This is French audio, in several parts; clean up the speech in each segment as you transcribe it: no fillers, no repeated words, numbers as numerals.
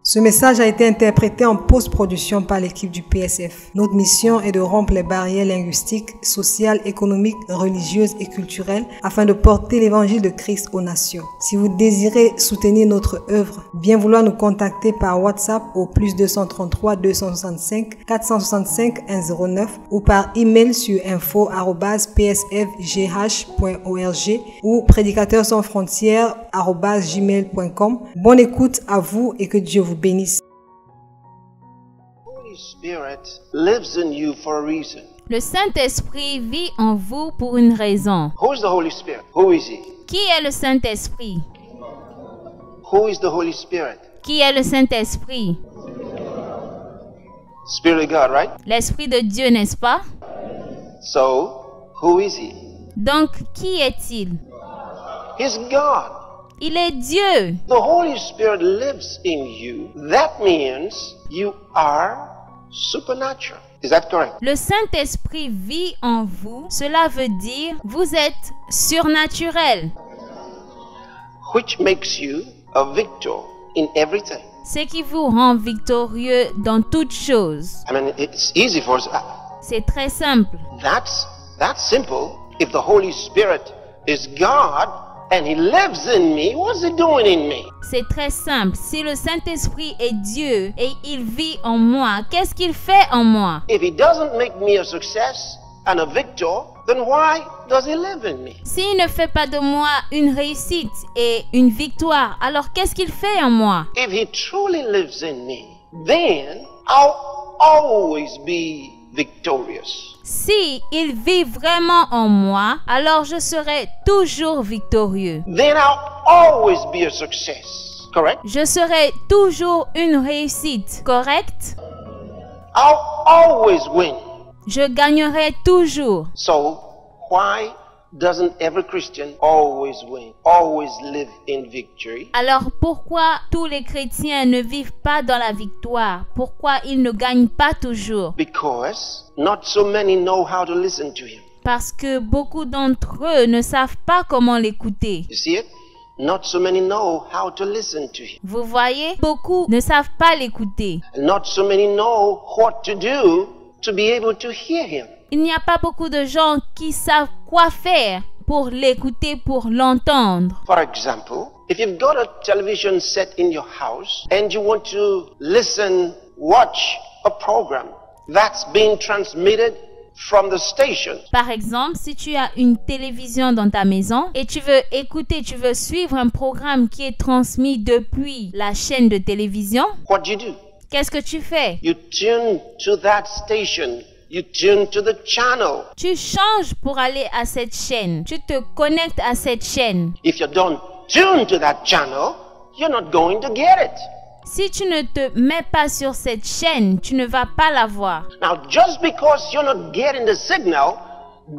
Ce message a été interprété en post-production par l'équipe du PSF. Notre mission est de rompre les barrières linguistiques, sociales, économiques, religieuses et culturelles afin de porter l'évangile de Christ aux nations. Si vous désirez soutenir notre œuvre, bien vouloir nous contacter par WhatsApp au +233 265 465 109 ou par email sur info@psfgh.org ou prédicateurs-sans-frontières@gmail.com. Bonne écoute à vous et que Dieu vous bénisse. Holy Spirit lives in you for a reason. Le Saint-Esprit vit en vous pour une raison. Who is the Holy Spirit? Who is he? Qui est le Saint-Esprit? Who is the Holy Spirit? Qui est le Saint-Esprit? Spirit of God, right? L'Esprit de Dieu, n'est-ce pas? So, who is he? Donc, qui est-il? He's God. Il est Dieu. The Holy Spirit lives in you. That means you are supernatural. Is that correct? Le Saint-Esprit vit en vous. Cela veut dire vous êtes surnaturel. Which makes you a victor in everything. Ce qui vous rend victorieux dans toutes choses. I mean, it's easy for us. C'est très simple. That's simple. If the Holy Spirit is God and he lives in me, what's he doing in me? C'est très simple. Si le Saint-Esprit est Dieu et il vit en moi, qu'est-ce qu'il fait en moi? If he doesn't make me a success and a victor, then why does he live in me? S'il ne fait pas de moi une réussite et une victoire, alors qu'est-ce qu'il fait en moi? If he truly lives in me, then I'll always be victorious. Si il vit vraiment en moi, alors je serai toujours victorieux. Then I'll always be a success. Correct? Je serai toujours une réussite, correct? I'll always win. Je gagnerai toujours. So, why doesn't every Christian always win, always live in victory? Alors pourquoi tous les chrétiens ne vivent pas dans la victoire? Pourquoi ils ne gagnent pas toujours? Because not so many know how to listen to him. Parce que beaucoup d'entre eux ne savent pas comment l'écouter. You see it? Not so many know how to listen to him. Vous voyez, beaucoup ne savent pas l'écouter. And not so many know what to do to be able to hear him. Il n'y a pas beaucoup de gens qui savent quoi faire pour l'écouter, pour l'entendre. For example, if you've got a television set in your house and you want to listen, watch a program that's being transmitted from the station. Par exemple, si tu as une télévision dans ta maison et tu veux écouter, tu veux suivre un programme qui est transmis depuis la chaîne de télévision, What do? qu'est-ce que tu fais? You tune to that station. You tune to the channel. Tu changes pour aller à cette chaîne. Tu te connectes à cette chaîne. If you don't tune to that channel, you're not going to get it. Si tu ne te mets pas sur cette chaîne, tu ne vas pas la voir. Now, just because you're not getting the signal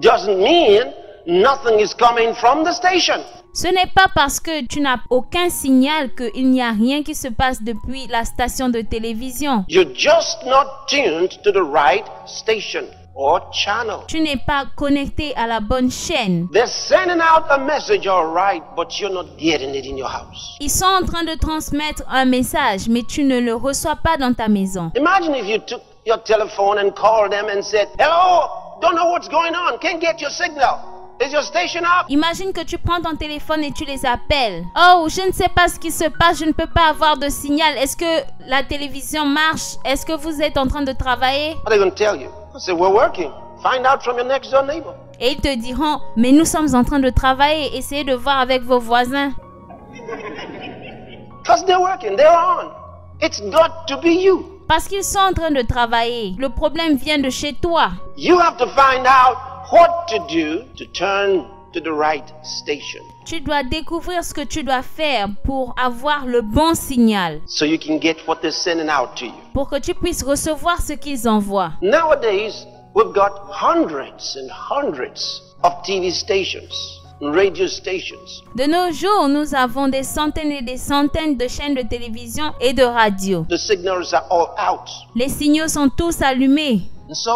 doesn't mean nothing is coming from the station. Ce n'est pas parce que tu n'as aucun signal qu'il n'y a rien qui se passe depuis la station de télévision. You're just not tuned to the right station or channel. Tu n'es pas connecté à la bonne chaîne. They're sending out a message, all right, but you're not getting it in your house. Ils sont en train de transmettre un message, mais tu ne le reçois pas dans ta maison. Imagine if you took your telephone and called them and said, hello, don't know what's going on, can't get your signal. Is your station up? Imagine que tu prends ton téléphone et tu les appelles. Oh, je ne sais pas ce qui se passe, je ne peux pas avoir de signal. Est-ce que la télévision marche? Est-ce que vous êtes en train de travailler? What are they going to tell you? I said, we're working. Find out from your next door neighbor. Et ils te diront, mais nous sommes en train de travailler, essayez de voir avec vos voisins. Because they're working, they're on. It's got to be you. Parce qu'ils sont en train de travailler. Le problème vient de chez toi. You have to find out what to do to turn to the right station. Tu dois découvrir ce que tu dois faire pour avoir le bon signal. So you can get what they're sending out to you. Pour que tu puisses recevoir ce qu'ils envoient. Nowadays, we've got hundreds and hundreds of TV stations, radio stations. De nos jours, nous avons des centaines et des centaines de chaînes de télévision et de radio. The signals are all out. Les signaux sont tous allumés. And so,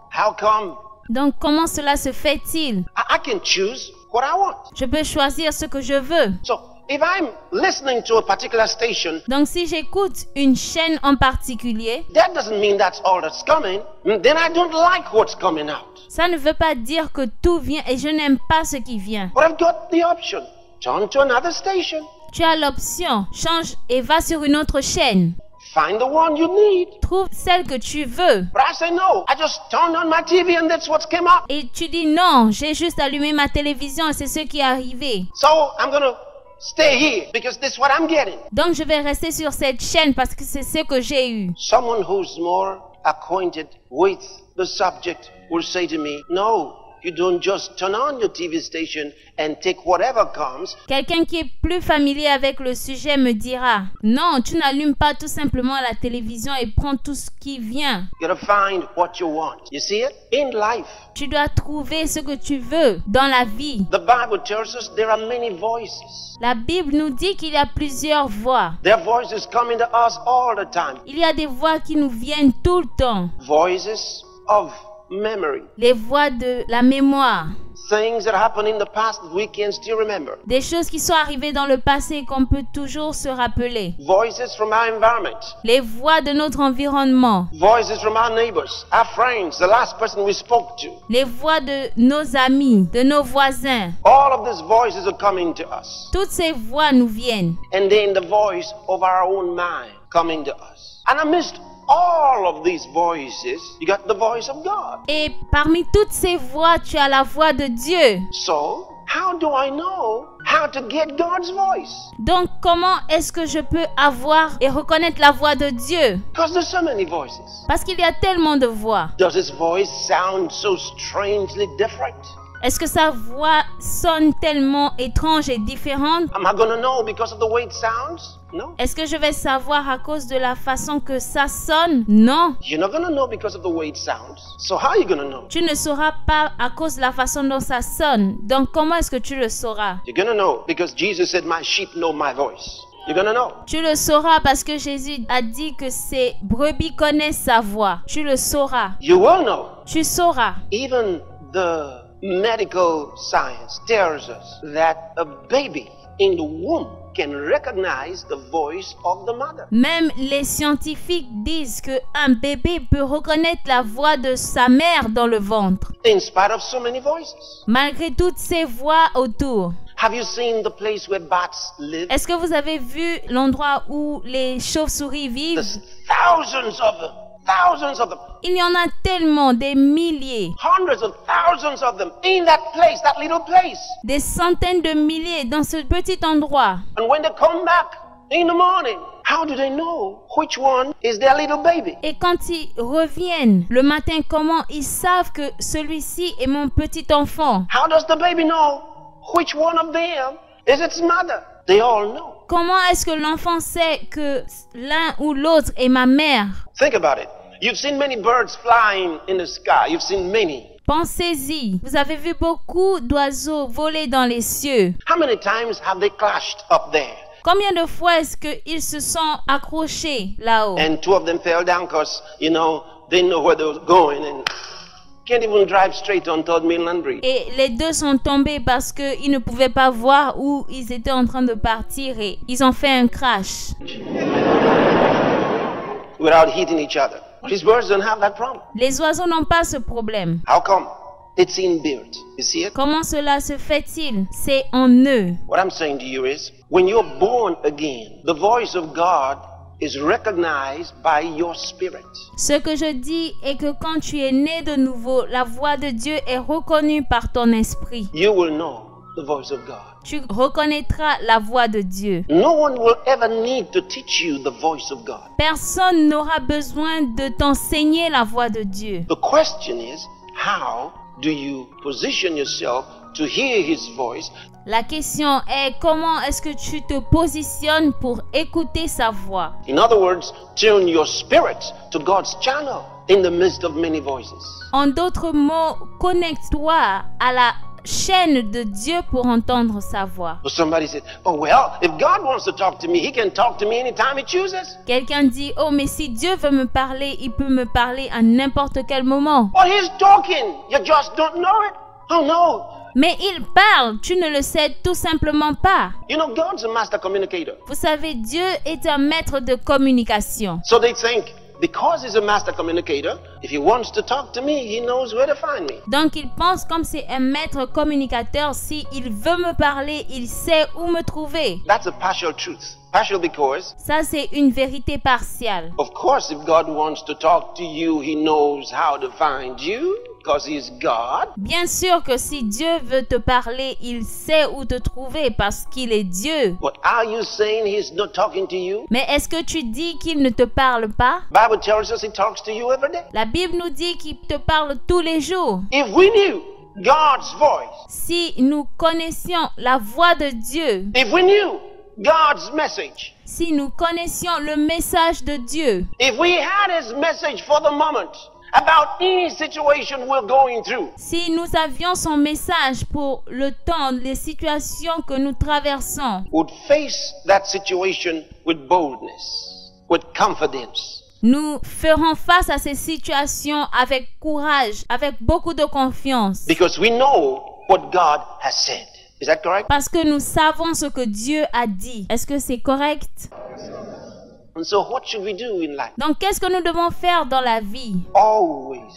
how come Donc, comment cela se fait-il? I can choose what I want? Je peux choisir ce que je veux. So, if I'm listening to a particular station, Donc si j'écoute une chaîne en particulier, that doesn't mean that's all that's coming. Then I don't like what's coming out. ça ne veut pas dire que tout vient et je n'aime pas ce qui vient. But I've got the option. Turn to another station. Tu as l'option, change et va sur une autre chaîne. Find the one you need. Trouve celle que tu veux. But I say no. I just turned on my TV and that's what's came up. Et tu dis non, j'ai juste allumé ma télévision et c'est ce qui est arrivé. So I'm going to stay here because this is what I'm getting. Donc je vais rester sur cette chaîne parce que c'est ce que j'ai eu. Someone who's more acquainted with the subject will say to me, no, you don't just turn on your TV station and take whatever comes. Quelqu'un qui est plus familier avec le sujet me dira, non, tu n'allumes pas tout simplement la télévision et prends tout ce qui vient. You gotta find what you want. You see it? In life, Tu dois trouver ce que tu veux dans la vie. the Bible tells us there are many voices. La Bible nous dit qu'il y a plusieurs voix. There are voices coming to us all the time. Il y a des voix qui nous viennent tout le temps. Voices of memory. Les voix de la mémoire. Things that happened in the past that we can still remember. Des choses qui sont arrivées dans le passé qu'on peut toujours se rappeler. Voices from our environment. Les voix de notre environnement. Voices from our neighbors, our friends, the last person we spoke to. Les voix de nos amis, de nos voisins. All of these voices are coming to us. Toutes ces voix nous viennent. And then the voice of our own mind coming to us. And amidst all of these voices, you got the voice of God. Et parmi toutes ces voix, tu as la voix de Dieu. So, how do I know how to get God's voice? Donc, comment est-ce que je peux avoir et reconnaître la voix de Dieu? Because there's so many voices. Parce qu'il y a tellement de voix. Does his voice sound so strangely different? Est-ce que sa voix sonne tellement étrange et différente? Am I going to know because of the way it sounds? No. Est-ce que je vais savoir à cause de la façon que ça sonne? Non. You're not going to know because of the way it sounds. So how are you going to know? Tu ne sauras pas à cause de la façon dont ça sonne. Donc, comment est-ce que tu le sauras? You're going to know because Jesus said, my sheep know my voice. You're going to know. Tu le sauras parce que Jésus a dit que ses brebis connaissent sa voix. Tu le sauras. You will know. Tu sauras. Even the medical science tells us that a baby in the womb can recognize the voice of the mother. Même les scientifiques disent que un bébé peut reconnaître la voix de sa mère dans le ventre, In spite of so many voices. malgré toutes ces voix autour. Have you seen the place where bats live? Est-ce que vous avez vu l'endroit où les chauves-souris vivent? There's thousands of them. Thousands of them. Il y en a tellement, des milliers, Hundreds of thousands of them in that place, that little place. des centaines de milliers dans ce petit endroit. And when they come back in the morning, how do they know which one is their little baby? Et quand ils reviennent le matin, comment ils savent que celui-ci est mon petit enfant? How does the baby know which one of them is its mother? They all know. Comment est-ce que l'enfant sait que l'un ou l'autre est ma mère? Think about it. You've seen many birds flying in the sky. You've seen many. Pensez-y, vous avez vu beaucoup d'oiseaux voler dans les cieux. How many times have they clashed up there? Combien de fois est-ce qu'ils se sont accrochés là-haut? And two of them fell down because, you know, they know where they were going and can't even drive straight on 3rd Mainland Bridge. Et les deux sont tombés parce qu'ils ne pouvaient pas voir où ils étaient en train de partir et ils ont fait un crash. Without hitting each other. These birds don't have that problem. Les oiseaux n'ont pas ce problème. How come? It's inbuilt. You see it? Comment cela se fait-il? C'est en eux. What I'm saying to you is, when you're born again, the voice of God is recognized by your spirit. Ce que je dis est que quand tu es né de nouveau, la voix de Dieu est reconnue par ton esprit. You will know the voice of God. Tu reconnaîtras la voix de Dieu. No one will ever need to teach you the voice of God. Personne n'aura besoin de t'enseigner la voix de Dieu. The question is, how do you position yourself to hear His voice? La question est comment est-ce que tu te positionnes pour écouter sa voix? In other words, tune your spirit to God's channel in the midst of many voices. En d'autres mots, connecte-toi à la chaîne de Dieu pour entendre sa voix. But somebody said, oh well, if God wants to talk to me, He can talk to me anytime He chooses. Quelqu'un dit, oh mais si Dieu veut me parler, il peut me parler à n'importe quel moment. Well, He's talking. You just don't know it. Oh no, Mais il parle, tu ne le sais tout simplement pas. You know, God's a master communicator. Vous savez, Dieu est un maître de communication. So they think, because he's a master communicator, if he wants to talk to me, he knows where to find me. Donc il pense comme c'est un maître communicateur, si il veut me parler, il sait où me trouver. That's a partial truth. Partial because, Ça, c'est une vérité partielle. of course, if God wants to talk to you, he knows how to find you because he's God. Bien sûr que si Dieu veut te parler, il sait où te trouver parce qu'il est Dieu. But are you saying he's not talking to you? Mais est-ce que tu dis qu'il ne te parle pas? Bible tells us he talks to you every day. La Bible nous dit qu'il te parle tous les jours. If we knew God's voice, Si nous connaissions la voix de Dieu, if we knew God's message, si nous connaissions le message de Dieu, if we had his message for the moment about any situation we're going through, si nous avions son message pour le temps, les situations que nous traversons, would face that situation with boldness, with confidence. nous ferons face à ces situations avec courage, avec beaucoup de confiance. Because we know what God has said. Is that correct? Parce que nous savons ce que Dieu a dit. Est-ce que c'est correct? And so what should we do in life? Donc, qu'est-ce que nous devons faire dans la vie? Always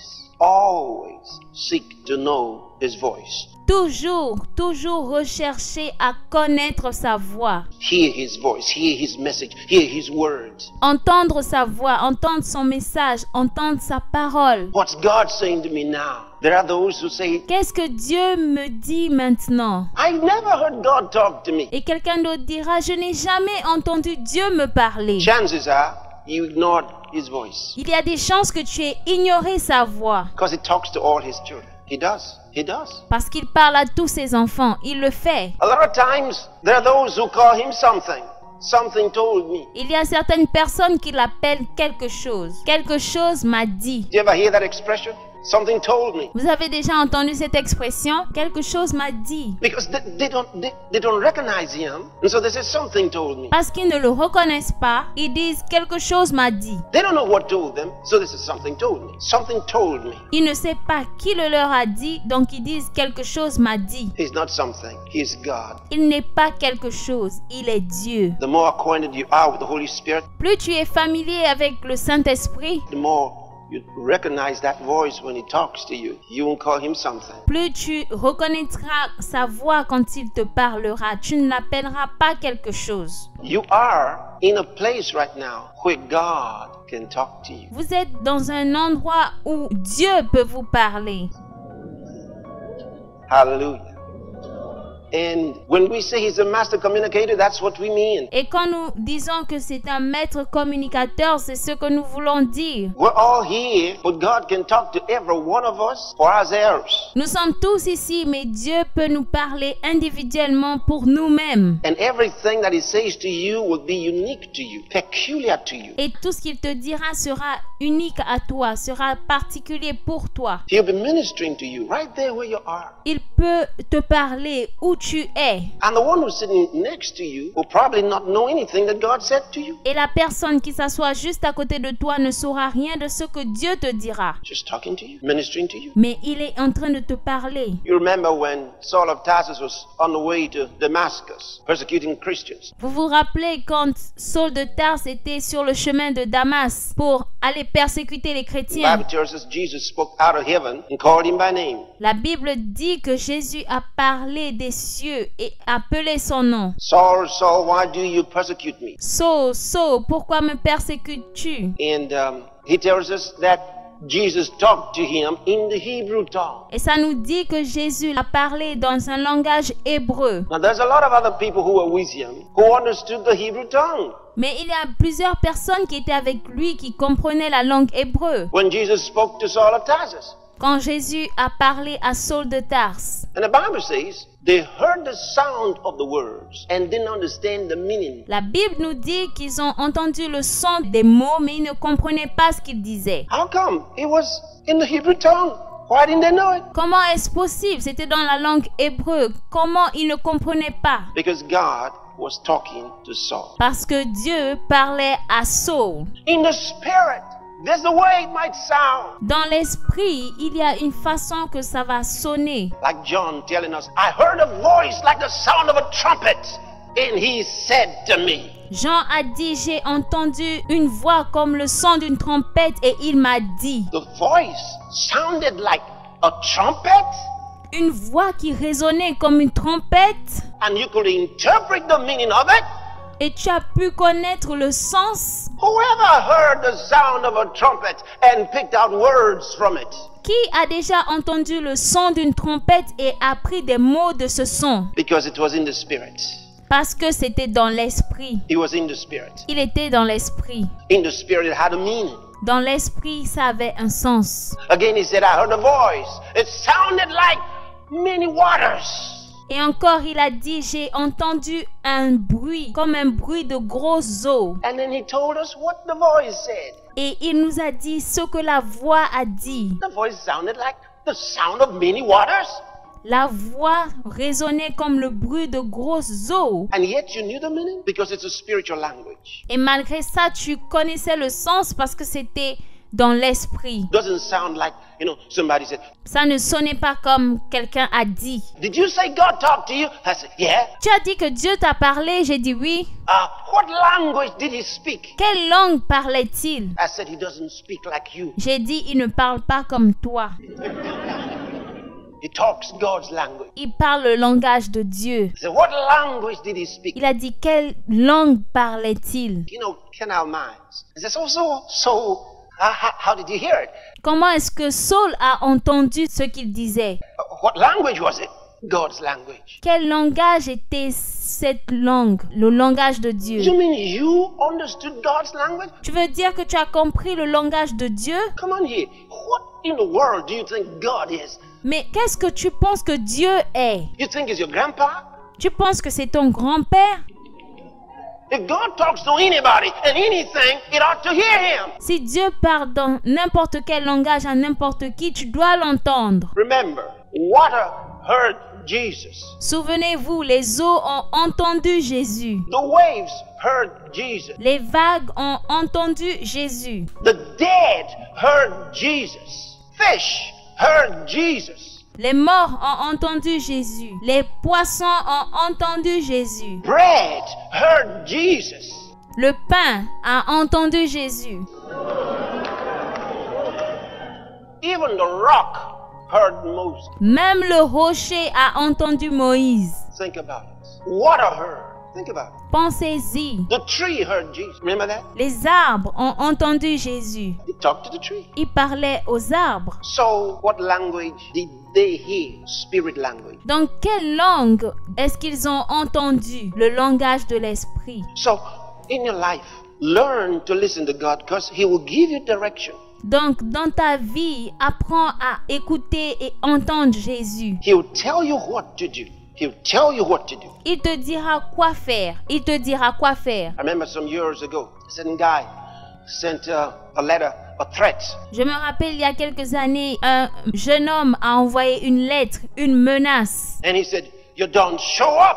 seek to know his voice. Toujours rechercher à connaître sa voix. Hear his voice, hear his message, hear his words. Entendre sa voix, entendre son message, entendre sa parole. What's God saying to me now? There are those who say, Qu'est-ce que Dieu me dit maintenant? I never heard God talk to me. Et quelqu'un d'autre dira, je n'ai jamais entendu Dieu me parler. Chances are you ignored his voice Il y a des chances que tu aies ignoré sa voix. because he talks to all his children. He does. He does. Parce qu'il parle à tous ses enfants. Il le fait. A lot of times there are those who call him something. Something told me. Il y a certaines personnes qui l'appellent quelque chose. Quelque chose m'a dit. Do you ever hear that expression? Something told me. Vous avez déjà entendu cette expression? Quelque chose m'a dit. Because they don't recognize him. And so they say something told me. Parce qu'ils ne le reconnaissent pas, ils disent quelque chose m'a dit. They don't know what told them. So they say something told me. Something told me. Ils ne savent pas qui le leur a dit, donc ils disent quelque chose m'a dit. He's not something. He's God. Il n'est pas quelque chose, il est Dieu. The more acquainted you are with the Holy Spirit, Plus tu es familier avec le Saint-Esprit, the more you recognize that voice when he talks to you. You won't call him something. plus tu reconnaîtras sa voix quand il te parlera. Tu ne l'appelleras pas quelque chose. You are in a place right now where God can talk to you. Vous êtes dans un endroit où Dieu peut vous parler. Hallelujah. And when we say he's a master communicator, that's what we mean. Et quand nous disons que c'est un maître communicateur, c'est ce que nous voulons dire. We're all here, but God can talk to every one of us for ourselves. Nous sommes tous ici, mais Dieu peut nous parler individuellement pour nous-mêmes. And everything that he says to you will be unique to you, peculiar to you. Et tout ce qu'il te dira sera unique à toi, sera particulier pour toi. He'll be ministering to you right there where you are. Il peut te parler où tu es. And the one who's sitting next to you will probably not know anything that God said to you. Et la personne qui s'assoit juste à côté de toi ne saura rien de ce que Dieu te dira. Just talking to you, ministering to you. Mais il est en train de te parler. You remember when Saul of Tarsus was on the way to Damascus, persecuting Christians. Vous vous rappelez quand Saul de Tarse était sur le chemin de Damas pour aller persécuter les The chrétiens? Bible tells us Jesus spoke out of heaven and called him by name. La Bible dit que Jésus a parlé des cieux et appelé son nom. Saul, Saul, why do you persecute me? Saul, Saul, pourquoi me persécutes-tu? And he tells us that Jesus talked to him in the Hebrew tongue. Et ça nous dit que Jésus a parlé dans un langage hébreu. Now there's a lot of other people who were with him who understood the Hebrew tongue. Mais il y a plusieurs personnes qui étaient avec lui qui comprenaient la langue hébreu. When Jesus spoke to Saul of Tarsus. Quand Jésus a parlé à Saul de Tarse. And the Bible says they heard the sound of the words and didn't understand the meaning. La Bible nous dit qu'ils ont entendu le son des mots, mais ils ne comprenaient pas ce qu'ils disaient. How come? It was in the Hebrew tongue. Why didn't they know it? Comment est-ce possible? C'était dans la langue hébreu. Comment ils ne comprenaient pas? Because God was talking to Saul. Parce que Dieu parlait à Saul. In the spirit, There's a way it might sound. Dans l'esprit, il y a une façon que ça va sonner. Like John telling us, I heard a voice like the sound of a trumpet, and he said to me. Jean a dit, j'ai entendu une voix comme le son d'une trompette et il m'a dit. The voice sounded like a trumpet, Une voix qui résonnait comme une trompette and you could interpret the meaning of it. et tu as pu connaître le sens. Whoever heard the sound of a trumpet and picked out words from it? Qui a déjà entendu le son d'une trompette et appris des mots de ce son? Because it was in the spirit. Parce que c'était dans l'esprit. It was in the spirit. Il était dans l'esprit. In the spirit, it had a meaning. Dans l'esprit, ça avait un sens. Again, he said, I heard a voice. It sounded like many waters. Et encore, il a dit, j'ai entendu un bruit, comme un bruit de grosses eaux. And then he told us what the voice said. Et il nous a dit ce que la voix a dit. The voice sounded like the sound of many waters. La voix résonnait comme le bruit de grosses eaux. And yet you knew the meaning because it's a spiritual language. Et malgré ça, tu connaissais le sens parce que c'était dans l'esprit. Doesn't sound like, somebody said, Ça ne sonnait pas comme quelqu'un a dit. did you say God talked to you? I said, yeah. Tu as dit que Dieu t'a parlé, j'ai dit oui. What language did he speak? Quelle langue parlait-il? I said, he doesn't speak like you. J'ai dit, il ne parle pas comme toi. He talks God's language. Il parle le langage de Dieu. I said, what language did he speak? Il a dit, quelle langue parlait-il? Canal minds. He said, how did you hear it? Comment est-ce que Saul a entendu ce qu'il disait? What language was it? God's language. Quel langage était cette langue, le langage de Dieu? You mean you understood God's language? Tu veux dire que tu as compris le langage de Dieu? Come on here. What in the world do you think God is? Mais qu'est-ce que tu penses que Dieu est? You think he's your grandpa? Tu penses que c'est ton grand-père? If God talks to anybody and anything, it ought to hear him. Si Dieu parle dans n'importe quel langage à n'importe qui, tu dois l'entendre. Remember, water heard Jesus. Souvenez-vous, les eaux ont entendu Jésus. The waves heard Jesus. Les vagues ont entendu Jésus. The dead heard Jesus. Fish heard Jesus. Les morts ont entendu Jésus. Les poissons ont entendu Jésus. Bread heard Jesus. Le pain a entendu Jésus. Even the rock heard Moses. Même le rocher a entendu Moïse. Think about it. Water heard. Think about it. Pensez-y. The tree heard Jesus. Remember that? Les arbres ont entendu Jésus. He talked to the tree. Il parlait aux arbres. So, what language did they hear? Spirit language. Dans quelle langue est-ce qu'ils ont entendu le langage de l'esprit? So, in your life, learn to listen to God because He will give you direction. Donc, dans ta vie, apprends à écouter et entendre Jésus. He will tell you what to do. He'll tell you what to do. Il te dira quoi faire. Il te dira quoi faire. I remember some years ago, a certain guy sent a letter, a threat. Je me rappelle il y a quelques années, un jeune homme a envoyé une lettre, une menace. And he said, you don't show up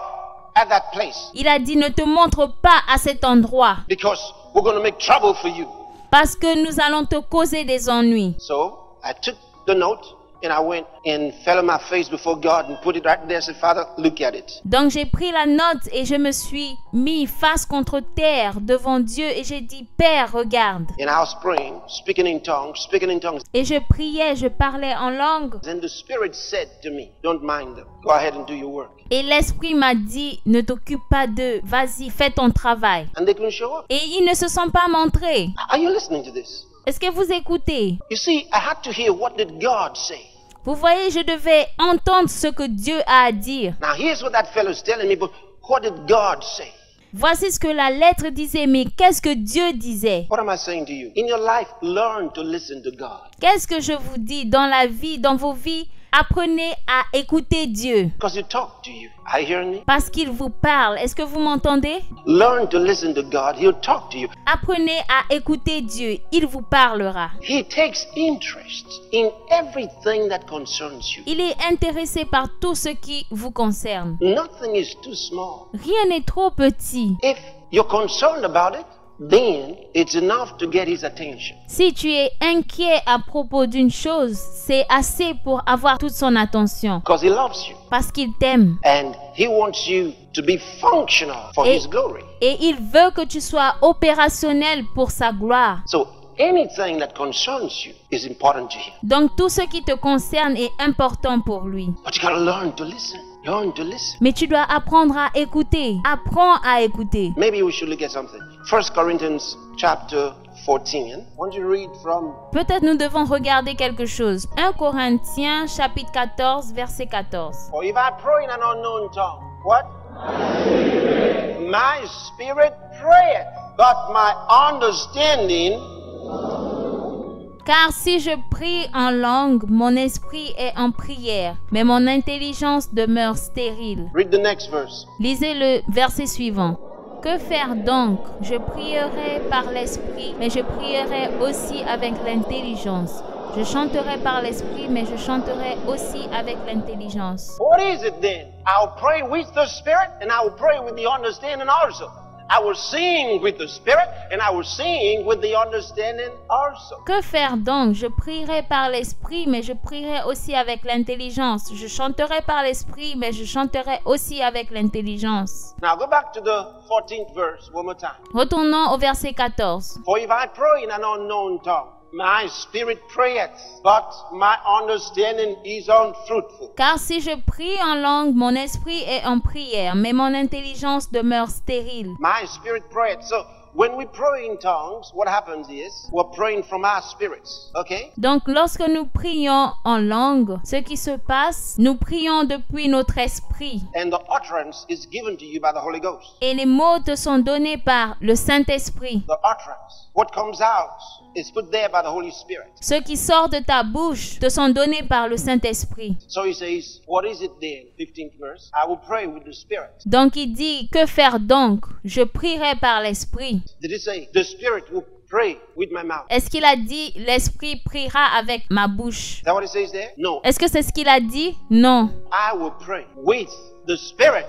at that place Il a dit, ne te montre pas à cet endroit because we're going to make trouble for you. parce que nous allons te causer des ennuis. So I took the note and I went and fell on my face before God and put it right there and said, Father, look at it. Donc j'ai pris la note et je me suis mis face contre terre devant Dieu et j'ai dit, Père, regarde. And I was praying, speaking in tongues. Et je priais, je parlais en langue. And the Spirit said to me, don't mind them. Go ahead and do your work. Et l'esprit m'a dit, ne t'occupe pas d'eux, vas-y, fais ton travail. And they couldn't show up. Et ils ne se sont pas montrés. Are you listening to this? Est-ce que vous écoutez? You see, I had to hear what did God say. Vous voyez, je devais entendre ce que Dieu a à dire. Now here's what that fellow's telling me, but what did God say? Voici ce que la lettre disait, mais qu'est-ce que Dieu disait? What am I saying to you? In your life, learn to listen to God. Qu'est-ce que je vous dis dans la vie, dans vos vies? Apprenez à écouter Dieu. Because He talked to you. Are you hearing me? Parce qu'il vous parle. Est-ce que vous m'entendez? Learn to listen to God. He'll talk to you. Apprenez à écouter Dieu. Il vous parlera. He takes interest in everything that concerns you. Il est intéressé par tout ce qui vous concerne. Nothing is too small. Rien n'est trop petit. If you're concerned about it, then it's enough to get his attention. Si tu es inquiet à propos d'une chose, c'est assez pour avoir toute son attention. Because he loves you. Parce qu'il t'aime. And he wants you to be functional for his glory. Et il veut que tu sois opérationnel pour sa gloire. So anything that concerns you is important to him. Donc tout ce qui te concerne est important pour lui. But you gotta learn to listen. Learn to listen. Mais tu dois apprendre à écouter. Apprends à écouter. Maybe we should look at something. 1 Corinthians chapter 14. Want you read from... Peut-être nous devons regarder quelque chose. 1 Corinthiens chapitre 14 verset 14. For if I pray in an unknown tongue, what? My spirit prayeth, but my understanding... Car si je prie en langue, mon esprit est en prière, mais mon intelligence demeure stérile. Read the next verse. Lisez le verset suivant. Que faire donc? Je prierai par l'esprit, mais je prierai aussi avec l'intelligence. Je chanterai par l'esprit, mais je chanterai aussi avec l'intelligence. What is it then? I will pray with the spirit and I will pray with the understanding also. I will sing with the spirit and I will sing with the understanding also. Que faire donc? Je prierai par l'esprit, mais je prierai aussi avec l'intelligence. Je chanterai par l'esprit, mais je chanterai aussi avec l'intelligence. Now go back to the 14th verse one more time. Retournons au verset 14. For if I pray in an unknown tongue, my spirit prayeth, but my understanding is unfruitful. Car si je prie en langue, mon esprit est en prière, mais mon intelligence demeure stérile. My spirit prayeth. So when we pray in tongues, what happens is we're praying from our spirits. Okay? Donc, lorsque nous prions en langue, ce qui se passe, nous prions depuis notre esprit. And the utterance is given to you by the Holy Ghost. Et les mots te sont donnés par le Saint-Esprit. The utterance, what comes out, is put there by the Holy Spirit. Ce qui sort de ta bouche te sont donnés par le Saint-Esprit. So he says, what is it then? 15th verse. I will pray with the Spirit. Donc, il dit, que faire donc? Je prierai par l'Esprit. Did he say, the Spirit will pray with my mouth? Est-ce qu'il a dit, l'Esprit priera avec ma bouche? Is that what it says there? No. Est-ce que c'est ce qu'il a dit? Non. I will pray with the Spirit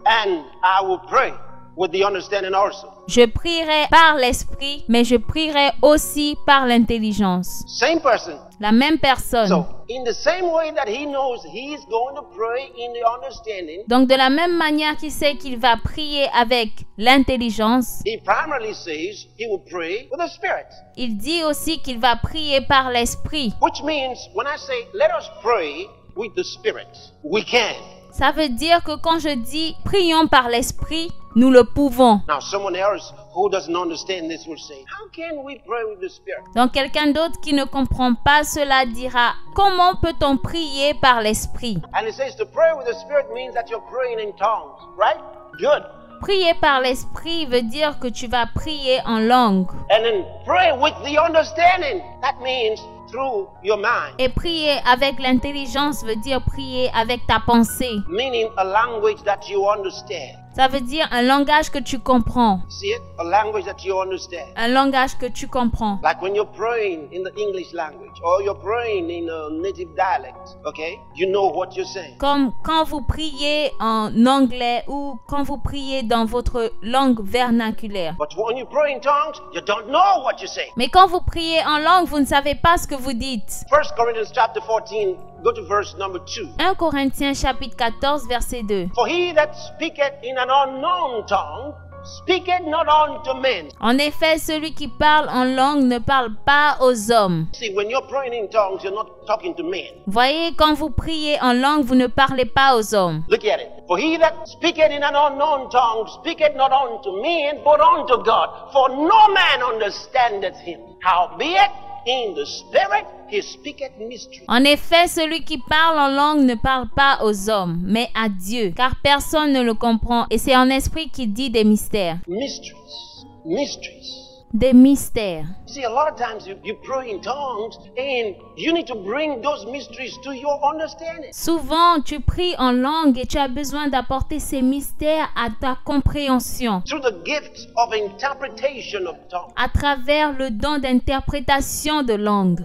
and I will pray with the understanding also. Je prierai par l'esprit, mais je prierai aussi par l'intelligence. Same person. La même personne. So, in the same way that he knows he's going to pray in the understanding, Donc, de la même manière qu'il sait qu'il va prier avec l'intelligence, he primarily says he will pray with the Spirit. il dit aussi qu'il va prier par l'esprit. Which means, when I say, let us pray with the Spirit, we can. Ça veut dire que quand je dis prions par l'esprit, nous le pouvons. Now, someone else who doesn't understand this will say, how can we pray with the Spirit? Donc quelqu'un d'autre qui ne comprend pas cela dira, comment peut-on prier par l'esprit? And it says to pray with the Spirit means that you're praying in tongues, right? Good. Prier par l'esprit veut dire que tu vas prier en langue. And then pray with the understanding. That means through your mind. Et prier avec l'intelligence veut dire prier avec ta pensée. Meaning a language that you understand. Ça veut dire un langage que tu comprends. See it? A language that you understand. Un langage que tu comprends. Like when you're praying in the English language or you're praying in a native dialect, okay? You know what you're saying. Comme quand vous priez en anglais ou quand vous priez dans votre langue vernaculaire. But when you pray in tongues, you don't know what you're saying. Mais quand vous priez en langue, vous ne savez pas ce que vous dites. 1 Corinthians chapter 14, go to verse number 2. 1 Corinthiens chapitre 14 verset 2. For he that speaketh in an unknown tongue speaketh not unto men. En effet, celui qui parle en langue ne parle pas aux hommes. See, when you're praying in tongues, you're not talking to men. Voyez, quand vous priez en langue, vous ne parlez pas aux hommes. Look at it. For he that speaketh in an unknown tongue speaketh not unto men, but unto God. For no man understandeth him. Howbeit, in the spirit he speaketh mystery. En effet, celui qui parle en langue ne parle pas aux hommes, mais à Dieu, car personne ne le comprend, et c'est en esprit qu'il dit des mystères. Mysteries. Mysteries. Des mystères. See, a lot of times you pray in tongues and you need to bring those mysteries to your understanding. Souvent, tu pries en langue et tu as besoin d'apporter ces mystères à ta compréhension. Through the gift of interpretation of tongues. À travers le don d'interprétation de langue.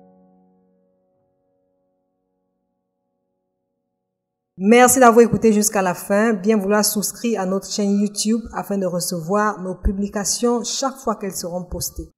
Merci d'avoir écouté jusqu'à la fin. Bien vouloir souscrire à notre chaîne YouTube afin de recevoir nos publications chaque fois qu'elles seront postées.